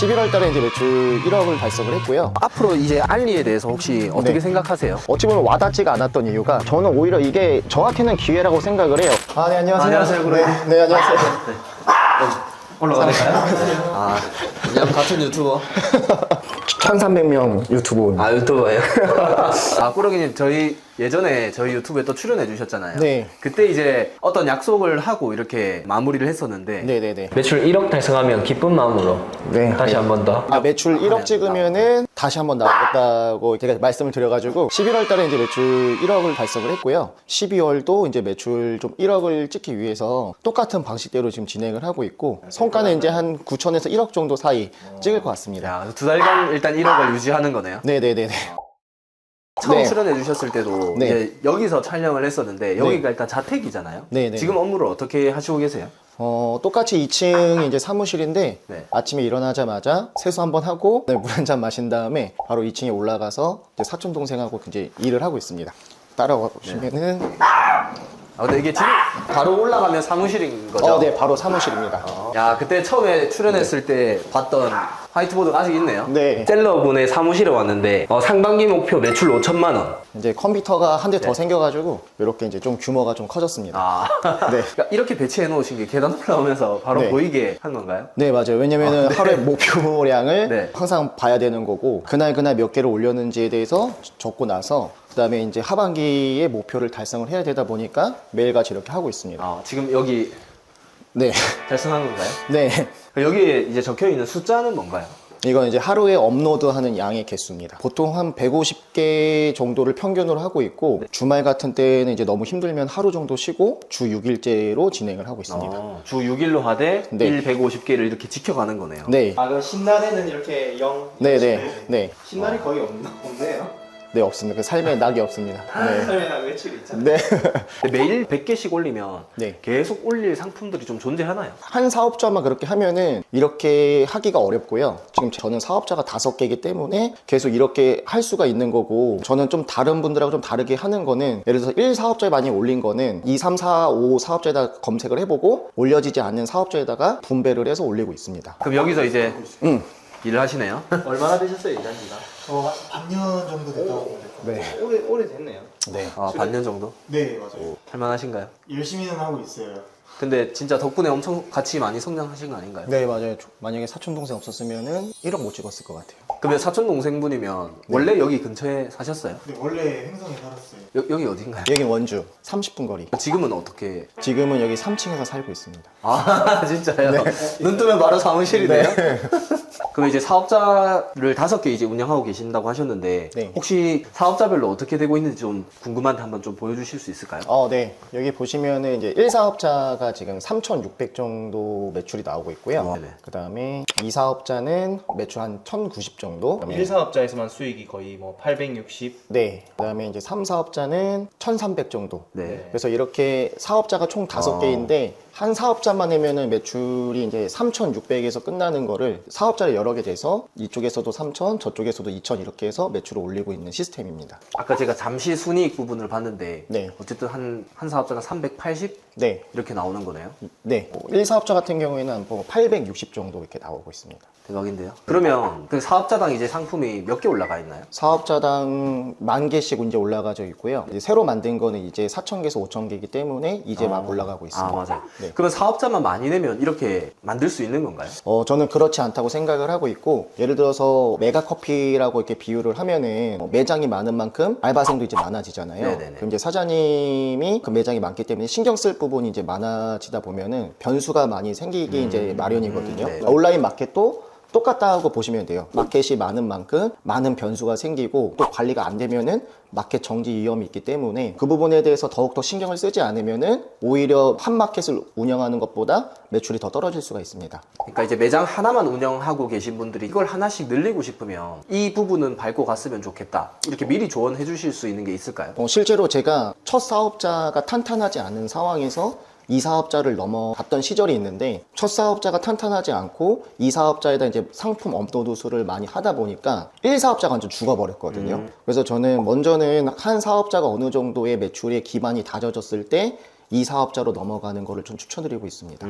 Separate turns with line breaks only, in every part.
11월 달에 이제 매출 1억을 달성을 했고요.
앞으로 이제 알리에 대해서 혹시 어떻게
네.
생각하세요?
어찌 보면 와닿지가 않았던 이유가 저는 오히려 이게 저한테는 기회라고 생각을 해요. 아, 네, 안녕하세요.
안녕하세요, 그럼.
네, 안녕하세요.
올라가야 될까요? 아, 그냥 같은 유튜버.
1300명 유튜브.
아, 유튜버예요? 아, 꾸러기님, 예전에 저희 유튜브에 또 출연해 주셨잖아요.
네.
그때 이제 어떤 약속을 하고 이렇게 마무리를 했었는데.
네네네.
매출 1억 달성하면 기쁜 마음으로
네.
다시 한 번 더.
아, 매출 1억 찍으면은 다시 한번 나오겠다고 제가 말씀을 드려가지고 11월 달에 이제 매출 1억을 달성을 했고요. 12월도 이제 매출 좀 1억을 찍기 위해서 똑같은 방식대로 지금 진행을 하고 있고 성과는 이제 한 9천에서 1억 정도 사이 찍을 것 같습니다.
야, 2달간 일단 1억을 유지하는 거네요.
네네네네.
처음
네.
출연해 주셨을 때도
네.
이제 여기서 촬영을 했었는데 여기가 일단 자택이잖아요.
네네.
지금 업무를 어떻게 하시고 계세요?
똑같이 2층 이제 사무실인데
네.
아침에 일어나자마자 세수 한번 하고 물 한 잔 마신 다음에 바로 2층에 올라가서 이제 사촌 동생하고 이제 일을 하고 있습니다. 따라와 보시면은
아, 근데 이게 지금 바로 올라가면 사무실인 거죠?
네, 바로 사무실입니다.
야, 그때 처음에 출연했을 때 봤던 화이트보드가 아직 있네요.
네.
셀러분의 사무실에 왔는데 상반기 목표 매출 5천만 원.
이제 컴퓨터가 한 대 더 생겨가지고 이렇게 이제 좀 규모가 좀 커졌습니다.
아,
네.
그러니까 이렇게 배치해 놓으신 게 계단 올라오면서 바로
네.
보이게 한 건가요?
네, 맞아요. 왜냐면은 하루에 목표량을
네.
항상 봐야 되는 거고 그날 몇 개를 올렸는지에 대해서 적고 나서 그다음에 이제 하반기에 목표를 달성을 해야 되다 보니까 매일같이 이렇게 하고 있습니다.
아, 지금 여기
네.
달성한 건가요?
네.
여기에 이제 적혀 있는 숫자는 뭔가요?
이건 이제 하루에 업로드하는 양의 개수입니다. 보통 한 150개 정도를 평균으로 하고 있고 주말 같은 때는 이제 너무 힘들면 하루 정도 쉬고 주 6일제로 진행을 하고 있습니다.
주 6일로 하되
네.
150개를 이렇게 지켜가는 거네요.
네.
아, 그럼 신날에는 이렇게 0?
네.
신날이 거의 없네요.
네, 없습니다. 그 삶에 낙이 없습니다. 네.
삶에나 매출이 있잖아요.
네.
근데 매일 100개씩 올리면
네.
계속 올릴 상품들이 좀 존재하나요?
한 사업자만 그렇게 하면은 이렇게 하기가 어렵고요. 지금 저는 사업자가 5개이기 때문에 계속 이렇게 할 수가 있는 거고 저는 좀 다른 분들하고 좀 다르게 하는 거는 예를 들어서 1 사업자에 많이 올린 거는 2, 3, 4, 5 사업자에다 검색을 해보고 올려지지 않는 사업자에다가 분배를 해서 올리고 있습니다.
그럼 여기서 이제 일을 하시네요.
얼마나 되셨어요, 일단지가?
반년 정도 됐다고 보면 될 것 같아요.
네.
오래됐네요.
네.
아, 반년 정도?
네, 맞아요.
할만하신가요?
열심히는 하고 있어요.
근데 진짜 덕분에 엄청 같이 많이 성장하신 거 아닌가요?
네, 맞아요. 만약에 사촌 동생 없었으면은 1억 못 찍었을 것 같아요.
그러면 사촌 동생분이면 원래 여기 근처에 사셨어요?
근데 원래 행성에 살았어요.
여기 어딘가요?
여긴 원주 30분 거리.
지금은 어떻게?
지금은 여기 3층에서 살고 있습니다.
아, 진짜요? 눈 뜨면 바로 사무실이네요? 그럼 이제 사업자를 5개 이제 운영하고 계신다고 하셨는데
네.
혹시 사업자별로 어떻게 되고 있는지 좀 궁금한데 한번 좀 보여주실 수 있을까요?
네. 여기 보시면은 이제 1사업자가 지금 3,600 정도 매출이 나오고 있고요.
네네.
그 다음에 2사업자는 매출 한 1,090 정도. 그다음에
1사업자에서만 수익이 거의 뭐 860?
네. 그 다음에 이제 3사업자는 1,300 정도.
네.
그래서 이렇게 사업자가 총 5개인데 한 사업자만 하면은 매출이 이제 3,600에서 끝나는 거를 사업자를 여러 개 돼서 이쪽에서도 3,000, 저쪽에서도 2,000 이렇게 해서 매출을 올리고 있는 시스템입니다.
아까 제가 잠시 순이익 부분을 봤는데
네.
어쨌든 한 사업자가 380
네.
이렇게 나오는 거네요.
네. 1사업자 같은 경우에는 한 860 정도 이렇게 나오고 있습니다.
대박인데요. 그러면 그 사업자당 이제 상품이 몇 개 올라가 있나요?
사업자당 10,000개씩 이제 올라가져 있고요. 이제 새로 만든 거는 이제 4,000개에서 5,000개이기 때문에 이제 막 올라가고 있습니다.
아, 맞아요.
네.
그러면 사업자만 많이 내면 이렇게 만들 수 있는 건가요?
저는 그렇지 않다고 생각을 하고 있고, 예를 들어서 메가커피라고 이렇게 비유를 하면은 매장이 많은 만큼 알바생도 이제 많아지잖아요.
네네네.
그럼 이제 사장님이 그 매장이 많기 때문에 신경 쓸 부분이 이제 많아지다 보면은 변수가 많이 생기기 이제 마련이거든요.
네.
온라인 마켓도 똑같다고 보시면 돼요. 마켓이 많은 만큼 많은 변수가 생기고 또 관리가 안 되면은 마켓 정지 위험이 있기 때문에 그 부분에 대해서 더욱더 신경을 쓰지 않으면은 오히려 한 마켓을 운영하는 것보다 매출이 더 떨어질 수가 있습니다.
그러니까 이제 매장 하나만 운영하고 계신 분들이 이걸 하나씩 늘리고 싶으면 이 부분은 밟고 갔으면 좋겠다. 이렇게 미리 조언해 주실 수 있는 게 있을까요?
실제로 제가 첫 사업자가 탄탄하지 않은 상황에서 이 사업자를 넘어갔던 시절이 있는데 첫 사업자가 탄탄하지 않고 이 사업자에다 이제 상품 업로드 수를 많이 하다 보니까 1사업자가 완전 죽어버렸거든요. 그래서 저는 먼저는 한 사업자가 어느 정도의 매출의 기반이 다져졌을 때 이 사업자로 넘어가는 거를 좀 추천드리고 있습니다.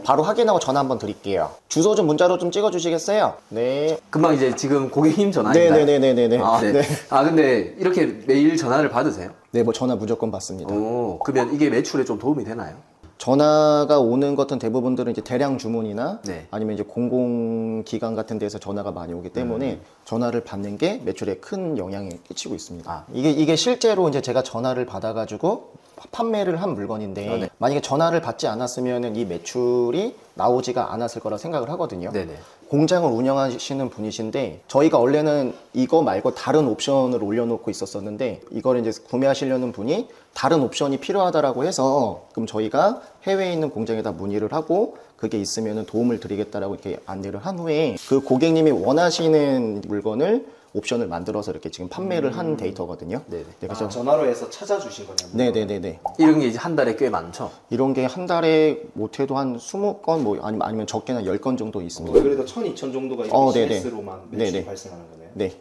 바로 확인하고 전화 한번 드릴게요. 주소 좀 문자로 좀 찍어주시겠어요? 네.
금방 이제 지금 고객님 전화인가요?
네네네네네.
아, 네.
네.
아, 근데 이렇게 매일 전화를 받으세요?
네, 뭐 전화 무조건 받습니다.
오, 그러면 이게 매출에 좀 도움이 되나요?
전화가 오는 것은 대부분들은 이제 대량 주문이나
네.
아니면 이제 공공기관 같은 데서 전화가 많이 오기 때문에 전화를 받는 게 매출에 큰 영향을 끼치고 있습니다.
아.
이게 실제로 이제 제가 전화를 받아가지고 판매를 한 물건인데
아, 네.
만약에 전화를 받지 않았으면 이 매출이 나오지가 않았을 거라 생각을 하거든요.
네네.
공장을 운영하시는 분이신데 저희가 원래는 이거 말고 다른 옵션을 올려놓고 있었었는데 이걸 이제 구매하시려는 분이 다른 옵션이 필요하다라고 해서 그럼 저희가 해외에 있는 공장에다 문의를 하고 그게 있으면 도움을 드리겠다라고 이렇게 안내를 한 후에 그 고객님이 원하시는 물건을 옵션을 만들어서 이렇게 지금 판매를 한 데이터거든요.
네네.
네, 그래서
아, 전화로 해서 찾아주신 거냐고요?
네네네네.
이런 게 이제 한 달에 꽤 많죠?
이런 게 한 달에 못해도 한 20건 뭐 아니면 적게는 10건 정도 있습니다.
거의 그래도 1,000, 2,000 정도가
네네.
BCS로만 매출이
네네.
발생하는 거네요.
네.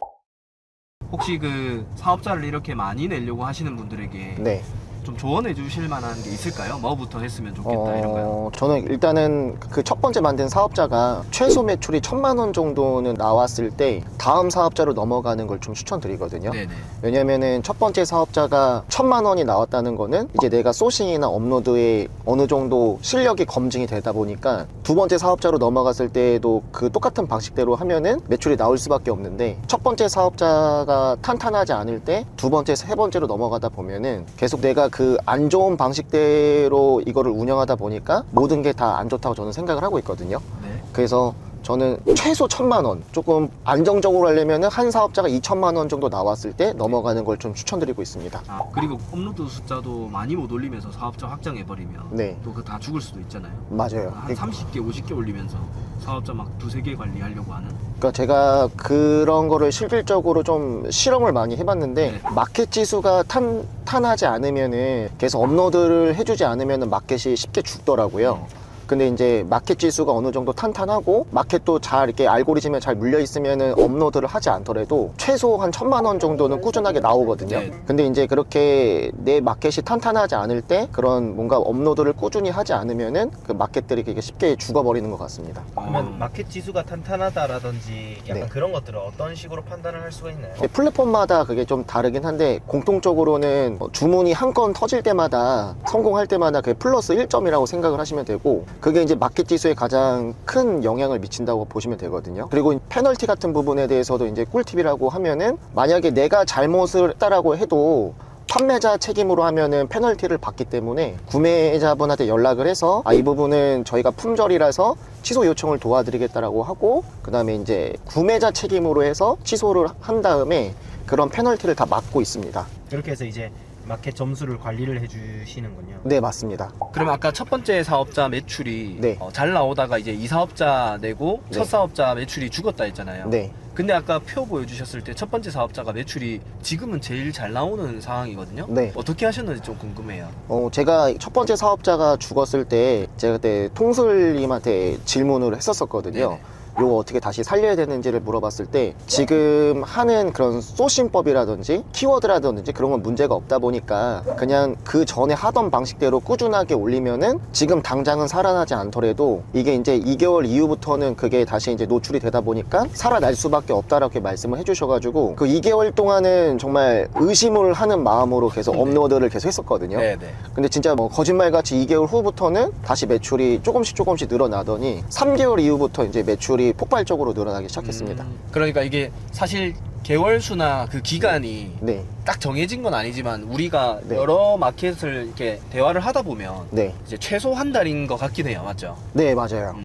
혹시 그 사업자를 이렇게 많이 내려고 하시는 분들에게
네.
좀 조언해 주실 만한 게 있을까요? 뭐부터 했으면 좋겠다 이런 거요.
저는 일단은 그 첫 번째 만든 사업자가 최소 매출이 1,000만 원 정도는 나왔을 때 다음 사업자로 넘어가는 걸 좀 추천드리거든요.
네네.
왜냐면은 첫 번째 사업자가 1,000만 원이 나왔다는 거는 이제 내가 소싱이나 업로드에 어느 정도 실력이 검증이 되다 보니까 두 번째 사업자로 넘어갔을 때도 그 똑같은 방식대로 하면은 매출이 나올 수밖에 없는데 첫 번째 사업자가 탄탄하지 않을 때 두 번째, 세 번째로 넘어가다 보면은 계속 내가 그 안 좋은 방식대로 이거를 운영하다 보니까 모든 게 다 안 좋다고 저는 생각을 하고 있거든요.
네.
그래서 저는 최소 1,000만 원, 조금 안정적으로 하려면 한 사업자가 2,000만 원 정도 나왔을 때 넘어가는 걸 좀 추천드리고 있습니다.
아, 그리고 업로드 숫자도 많이 못 올리면서 사업자 확장해 버리면
네.
또 그 다 죽을 수도 있잖아요.
맞아요.
한 30개, 50개 올리면서 사업자 막 두세 개 관리하려고 하는.
그러니까 제가 그런 거를 실질적으로 좀 실험을 많이 해봤는데
네.
마켓 지수가 탄탄하지 않으면은 계속 업로드를 해주지 않으면은 마켓이 쉽게 죽더라고요. 근데 이제 마켓 지수가 어느 정도 탄탄하고 마켓도 잘 이렇게 알고리즘에 잘 물려 있으면은 업로드를 하지 않더라도 최소 한 1,000만 원 정도는 꾸준하게 나오거든요.
네.
근데 이제 그렇게 내 마켓이 탄탄하지 않을 때 그런 뭔가 업로드를 꾸준히 하지 않으면은 그 마켓들이 되게 쉽게 죽어버리는 것 같습니다.
그러면 마켓 지수가 탄탄하다라든지 약간
네.
그런 것들을 어떤 식으로 판단을 할 수가 있나요?
근데 플랫폼마다 그게 좀 다르긴 한데 공통적으로는 주문이 한 건 터질 때마다 성공할 때마다 그게 플러스 1점이라고 생각을 하시면 되고 그게 이제 마켓 지수에 가장 큰 영향을 미친다고 보시면 되거든요. 그리고 페널티 같은 부분에 대해서도 이제 꿀팁이라고 하면은 만약에 내가 잘못을 했다라고 해도 판매자 책임으로 하면은 페널티를 받기 때문에 구매자분한테 연락을 해서 이 부분은 저희가 품절이라서 취소 요청을 도와드리겠다라고 하고 그 다음에 이제 구매자 책임으로 해서 취소를 한 다음에 그런 페널티를 다 막고 있습니다.
그렇게 해서 이제 마켓 점수를 관리를 해주시는군요.
네, 맞습니다.
그럼 아까 첫 번째 사업자 매출이
네.
잘 나오다가 이제 2사업자 내고
네.
첫 사업자 매출이 죽었다 했잖아요.
네.
근데 아까 표 보여주셨을 때 첫 번째 사업자가 매출이 지금은 제일 잘 나오는 상황이거든요.
네.
어떻게 하셨는지 좀 궁금해요.
제가 첫 번째 사업자가 죽었을 때 제가 그때 통솔님한테 질문을 했었거든요.
네네.
요거 어떻게 다시 살려야 되는지를 물어봤을 때 지금 하는 그런 소싱법이라든지 키워드라든지 그런 건 문제가 없다 보니까 그냥 그 전에 하던 방식대로 꾸준하게 올리면은 지금 당장은 살아나지 않더라도 이게 이제 2개월 이후부터는 그게 다시 이제 노출이 되다 보니까 살아날 수밖에 없다라고 말씀을 해주셔가지고 그 2개월 동안은 정말 의심을 하는 마음으로 계속 업로드를 계속 했었거든요.
네네.
근데 진짜 뭐 거짓말같이 2개월 후부터는 다시 매출이 조금씩 늘어나더니 3개월 이후부터 이제 매출이 폭발적으로 늘어나기 시작했습니다.
그러니까 이게 사실 개월 수나 그 기간이
네,
딱 정해진 건 아니지만 우리가
네.
여러 마켓을 이렇게 대화를 하다 보면
네,
이제 최소 한 달인 것 같긴 해요. 맞죠?
네, 맞아요.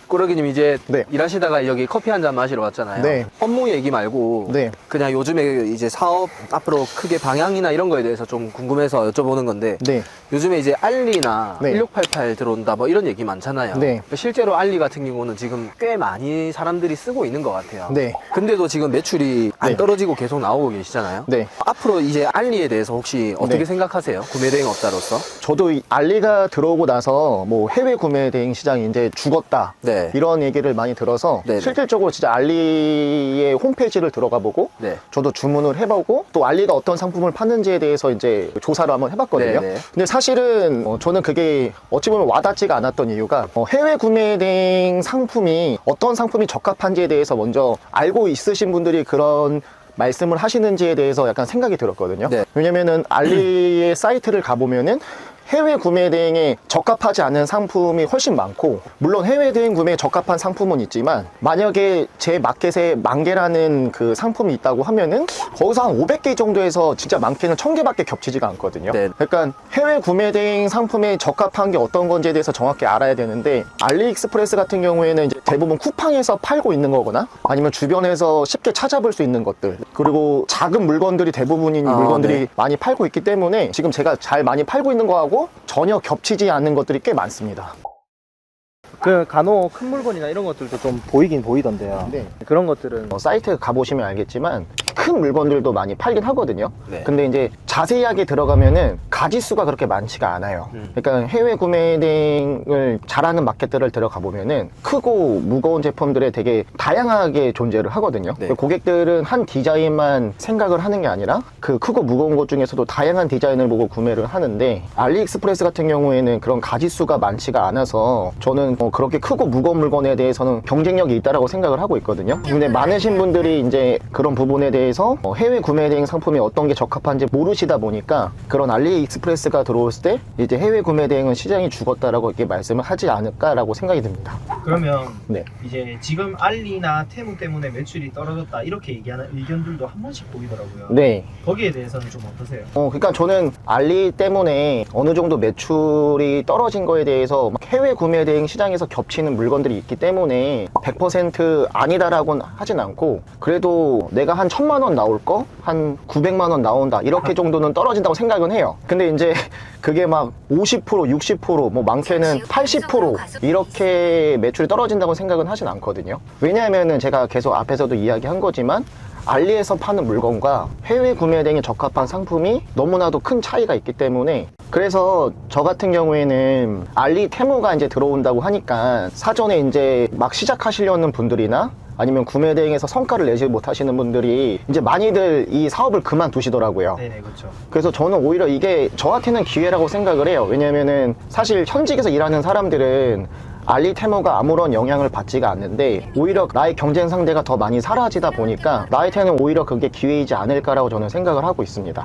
꾸러기님 이제
네.
일하시다가 여기 커피 한 잔 마시러 왔잖아요.
네.
업무 얘기 말고
네.
그냥 요즘에 이제 사업 앞으로 크게 방향이나 이런 거에 대해서 좀 궁금해서 여쭤보는 건데
네,
요즘에 이제 알리나
네.
1688 들어온다 뭐 이런 얘기 많잖아요.
네.
실제로 알리 같은 경우는 지금 꽤 많이 사람들이 쓰고 있는 것 같아요.
네.
근데도 지금 매출이 안
네.
떨어지고 계속 나오고 계시잖아요.
네.
앞으로 이제 알리에 대해서 혹시 어떻게
네.
생각하세요? 구매 대행업자로서?
저도 이 알리가 들어오고 나서 뭐 해외 구매 대행 시장이 이제 죽었다.
네. 네.
이런 얘기를 많이 들어서
네네.
실질적으로 진짜 알리의 홈페이지를 들어가 보고
네.
저도 주문을 해보고 또 알리가 어떤 상품을 파는지에 대해서 이제 조사를 한번 해봤거든요.
네네.
근데 사실은 저는 그게 어찌 보면 와닿지가 않았던 이유가 해외 구매된 상품이 어떤 상품이 적합한지에 대해서 먼저 알고 있으신 분들이 그런 말씀을 하시는지에 대해서 약간 생각이 들었거든요.
네.
왜냐면은 알리의 사이트를 가보면은 해외 구매 대행에 적합하지 않은 상품이 훨씬 많고, 물론 해외 대행 구매에 적합한 상품은 있지만 만약에 제 마켓에 10,000개라는 그 상품이 있다고 하면은 거기서 한 500개 정도에서 진짜 많게는 1000개밖에 겹치지가 않거든요.
네.
그러니까 해외 구매 대행 상품에 적합한 게 어떤 건지에 대해서 정확히 알아야 되는데, 알리익스프레스 같은 경우에는 이제 대부분 쿠팡에서 팔고 있는 거거나 아니면 주변에서 쉽게 찾아볼 수 있는 것들, 그리고 작은 물건들이 대부분인 물건들이
네.
많이 팔고 있기 때문에 지금 제가 잘 많이 팔고 있는 거하고 전혀 겹치지 않는 것들이 꽤 많습니다.
그 간혹 큰 물건이나 이런 것들도 좀 보이긴 보이던데요.
네.
그런 것들은
사이트 가보시면 알겠지만 큰 물건들도 많이 팔긴 하거든요.
네.
근데 이제 자세하게 들어가면은 가지수가 그렇게 많지가 않아요. 그러니까 해외 구매 대행을 잘하는 마켓들을 들어가 보면은 크고 무거운 제품들에 되게 다양하게 존재를 하거든요.
네.
고객들은 한 디자인만 생각을 하는 게 아니라 그 크고 무거운 것 중에서도 다양한 디자인을 보고 구매를 하는데, 알리익스프레스 같은 경우에는 그런 가지수가 많지가 않아서 저는 그렇게 크고 무거운 물건에 대해서는 경쟁력이 있다라고 생각을 하고 있거든요. 근데 많으신 분들이 이제 그런 부분에 대해서 해외 구매 대행 상품이 어떤 게 적합한지 모르시다 보니까 그런 알리익스프레스가 들어왔을 때 이제 해외 구매 대행은 시장이 죽었다라고 이렇게 말씀을 하지 않을까라고 생각이 듭니다.
그러면
네.
이제 지금 알리나 테무 때문에 매출이 떨어졌다 이렇게 얘기하는 의견들도 한 번씩 보이더라고요.
네.
거기에 대해서는 좀 어떠세요?
그러니까 저는 알리 때문에 어느 정도 매출이 떨어진 거에 대해서 막 해외 구매 대행 시장에서 겹치는 물건들이 있기 때문에 100% 아니다라고는 하진 않고, 그래도 내가 한 1,000만 원 나올 거 한 900만 원 나온다 이렇게 정도는 떨어진다고 생각은 해요. 근데 이제 그게 막 50%, 60%, 뭐 많게는 80% 이렇게 매출이 떨어진다고 생각은 하진 않거든요. 왜냐하면은 제가 계속 앞에서도 이야기한 거지만 알리에서 파는 물건과 해외 구매 대행에 적합한 상품이 너무나도 큰 차이가 있기 때문에, 그래서 저 같은 경우에는 알리 테무가 이제 들어온다고 하니까 사전에 이제 막 시작하시려는 분들이나 아니면 구매 대행에서 성과를 내지 못하시는 분들이 이제 많이들 이 사업을 그만두시더라고요.
네네, 그렇죠.
그래서 저는 오히려 이게 저한테는 기회라고 생각을 해요. 왜냐면은 사실 현직에서 일하는 사람들은 알리 테무가 아무런 영향을 받지가 않는데, 오히려 나의 경쟁 상대가 더 많이 사라지다 보니까 나한테는 오히려 그게 기회이지 않을까라고 저는 생각을 하고 있습니다.